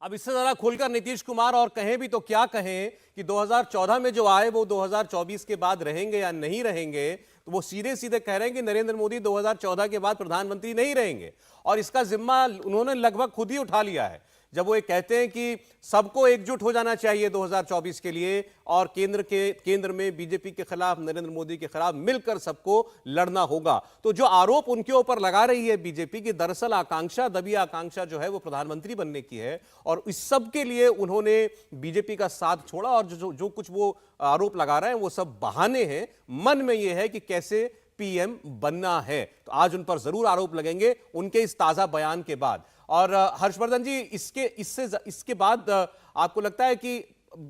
अब इससे ज्यादा खुलकर नीतीश कुमार और कहें भी तो क्या कहें कि 2014 में जो आए वो 2024 के बाद रहेंगे या नहीं रहेंगे। तो वो सीधे सीधे कह रहे हैं कि नरेंद्र मोदी 2014 के बाद प्रधानमंत्री नहीं रहेंगे और इसका जिम्मा उन्होंने लगभग खुद ही उठा लिया है जब वो ये कहते हैं कि सबको एकजुट हो जाना चाहिए 2024 के लिए और केंद्र में बीजेपी के खिलाफ, नरेंद्र मोदी के खिलाफ मिलकर सबको लड़ना होगा। तो जो आरोप उनके ऊपर लगा रही है बीजेपी की, दरअसल आकांक्षा, दबी आकांक्षा जो है वो प्रधानमंत्री बनने की है और इस सब के लिए उन्होंने बीजेपी का साथ छोड़ा और जो कुछ वो आरोप लगा रहे हैं वो सब बहाने हैं। मन में ये है कि कैसे पीएम बनना है। तो आज उन पर जरूर आरोप लगेंगे उनके इस ताजा बयान के बाद। और हर्षवर्धन जी, इसके बाद आपको लगता है कि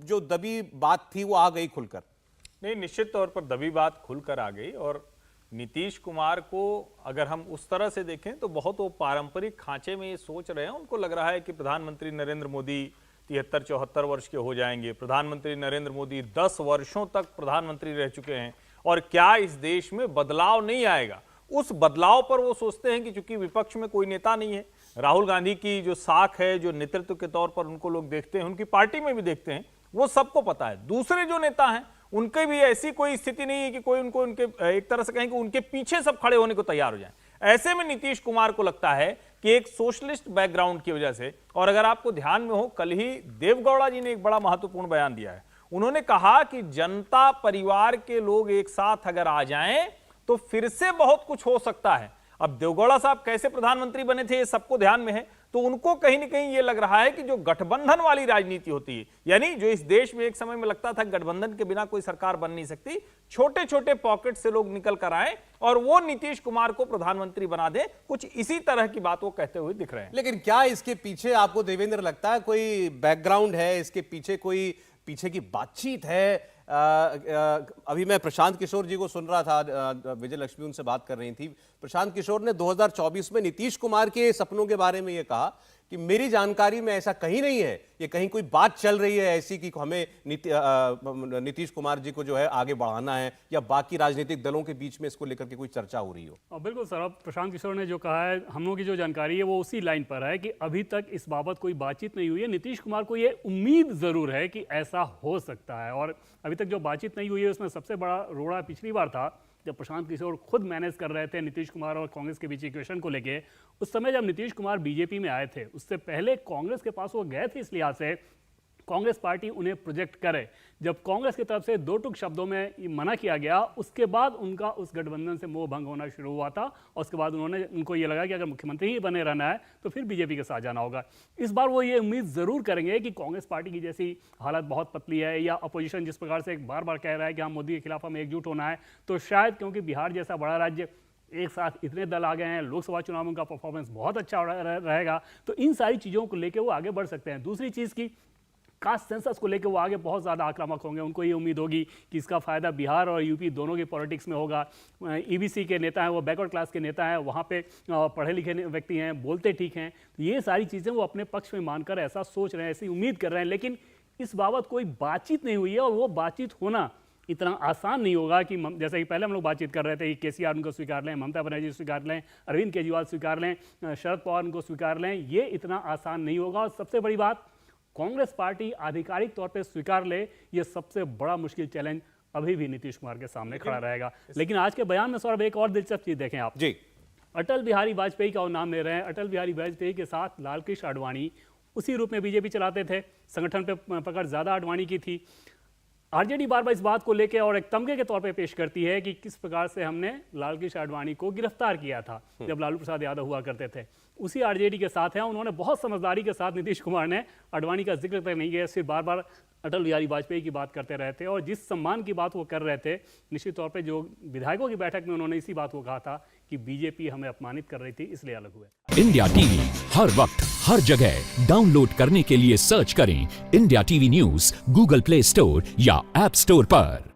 जो दबी बात थी वो आ गई खुलकर? नहीं, निश्चित तौर पर दबी बात खुलकर आ गई। और नीतीश कुमार को अगर हम उस तरह से देखें तो बहुत वो पारंपरिक खांचे में ये सोच रहे हैं। उनको लग रहा है कि प्रधानमंत्री नरेंद्र मोदी 73-74 वर्ष के हो जाएंगे। प्रधानमंत्री नरेंद्र मोदी 10 वर्षों तक प्रधानमंत्री रह चुके हैं और क्या इस देश में बदलाव नहीं आएगा। उस बदलाव पर वो सोचते हैं कि चूंकि विपक्ष में कोई नेता नहीं है, राहुल गांधी की जो साख है, जो नेतृत्व के तौर पर उनको लोग देखते हैं, उनकी पार्टी में भी देखते हैं, वो सबको पता है। दूसरे जो नेता हैं उनके भी ऐसी कोई स्थिति नहीं है कि कोई उनको उनके एक तरह से कहें कि उनके पीछे सब खड़े होने को तैयार हो जाएं। ऐसे में नीतीश कुमार को लगता है कि एक सोशलिस्ट बैकग्राउंड की वजह से, और अगर आपको ध्यान में हो, कल ही देवगौड़ा जी ने एक बड़ा महत्वपूर्ण बयान दिया है। उन्होंने कहा कि जनता परिवार के लोग एक साथ अगर आ जाएं तो फिर से बहुत कुछ हो सकता है। अब देवगौड़ा साहब कैसे प्रधानमंत्री बने थे ये सबको ध्यान में है, तो उनको कहीं ना कहीं ये लग रहा है कि जो गठबंधन वाली राजनीति होती है, यानी जो इस देश में एक समय में लगता था गठबंधन के बिना कोई सरकार बन नहीं सकती, छोटे छोटे पॉकेट से लोग निकल कर आए और वो नीतीश कुमार को प्रधानमंत्री बना दे, कुछ इसी तरह की बात वो कहते हुए दिख रहे हैं। लेकिन क्या इसके पीछे आपको देवेंद्र लगता है कोई बैकग्राउंड है, इसके पीछे कोई पीछे की बातचीत है? अभी मैं प्रशांत किशोर जी को सुन रहा था, विजय लक्ष्मी उनसे बात कर रही थी। प्रशांत किशोर ने 2024 में नीतीश कुमार के सपनों के बारे में यह कहा कि मेरी जानकारी में ऐसा कहीं नहीं है, ये कहीं कोई बात चल रही है ऐसी कि हमें नीतीश कुमार जी को जो है आगे बढ़ाना है या बाकी राजनीतिक दलों के बीच में इसको लेकर के कोई चर्चा हो रही हो। बिल्कुल सर, अब प्रशांत किशोर ने जो कहा है, हम लोगों की जो जानकारी है वो उसी लाइन पर है कि अभी तक इस बाबत कोई बातचीत नहीं हुई है। नीतीश कुमार को ये उम्मीद जरूर है कि ऐसा हो सकता है और अभी तक जो बातचीत नहीं हुई है उसमें सबसे बड़ा रोड़ा पिछली बार था जब प्रशांत किशोर खुद मैनेज कर रहे थे नीतीश कुमार और कांग्रेस के बीच इक्वेशन को लेके। उस समय जब नीतीश कुमार बीजेपी में आए थे, उससे पहले कांग्रेस के पास वो गए थे इस लिहाज से कांग्रेस पार्टी उन्हें प्रोजेक्ट करे। जब कांग्रेस की तरफ से दो टूक शब्दों में मना किया गया, उसके बाद उनका उस गठबंधन से मोह भंग होना शुरू हुआ था और उसके बाद उनको ये लगा कि अगर मुख्यमंत्री ही बने रहना है तो फिर बीजेपी के साथ जाना होगा। इस बार वो ये उम्मीद जरूर करेंगे कि कांग्रेस पार्टी की जैसी हालत बहुत पतली है या अपोजिशन जिस प्रकार से बार बार कह रहा है कि हम मोदी के खिलाफ हमें एकजुट होना है, तो शायद क्योंकि बिहार जैसा बड़ा राज्य, एक साथ इतने दल आ गए हैं, लोकसभा चुनाव में उनका परफॉर्मेंस बहुत अच्छा रहेगा, तो इन सारी चीज़ों को लेकर वो आगे बढ़ सकते हैं। दूसरी चीज़ की कास्ट सेंसस को लेकर वो आगे बहुत ज़्यादा आक्रामक होंगे। उनको ये उम्मीद होगी कि इसका फ़ायदा बिहार और यूपी दोनों की पॉलिटिक्स में होगा। ईबीसी के नेता हैं, वो बैकवर्ड क्लास के नेता हैं, वहाँ पे पढ़े लिखे व्यक्ति हैं, बोलते ठीक हैं, तो ये सारी चीज़ें वो अपने पक्ष में मानकर ऐसा सोच रहे हैं, ऐसी उम्मीद कर रहे हैं। लेकिन इस बाबत कोई बातचीत नहीं हुई है और वो बातचीत होना इतना आसान नहीं होगा कि जैसे कि पहले हम लोग बातचीत कर रहे थे कि केसीआर उनको स्वीकार लें, ममता बनर्जी स्वीकार लें, अरविंद केजरीवाल स्वीकार लें, शरद पवार उनको स्वीकार लें, ये इतना आसान नहीं होगा। और सबसे बड़ी बात, कांग्रेस पार्टी आधिकारिक तौर पे स्वीकार ले, ये सबसे बड़ा मुश्किल चैलेंज अभी भी नीतीश कुमार के सामने खड़ा रहेगा। लेकिन आज के बयान में सौरभ एक और दिलचस्प चीज देखें आप जी, अटल बिहारी वाजपेयी का वो नाम ले रहे हैं। अटल बिहारी वाजपेयी के साथ लालकृष्ण आडवाणी उसी रूप में बीजेपी चलाते थे, संगठन पे पकड़ ज्यादा आडवाणी की थी। आरजेडी बार बार इस बात को लेकर और एक तमगे के तौर पे पेश करती है कि किस प्रकार से हमने लालकृष्ण आडवाणी को गिरफ्तार किया था जब लालू प्रसाद यादव हुआ करते थे। उसी आरजेडी के साथ हैं, उन्होंने बहुत समझदारी के साथ नीतीश कुमार ने आडवाणी का जिक्र तक नहीं किया, सिर्फ बार बार अटल बिहारी वाजपेयी की बात करते रहे थे। और जिस सम्मान की बात वो कर रहे थे, निश्चित तौर पे जो विधायकों की बैठक में उन्होंने इसी बात को कहा था कि बीजेपी हमें अपमानित कर रही थी, इसलिए अलग हुए। इंडिया टीवी हर वक्त हर जगह डाउनलोड करने के लिए सर्च करें India TV news Google play store या ऐप स्टोर पर।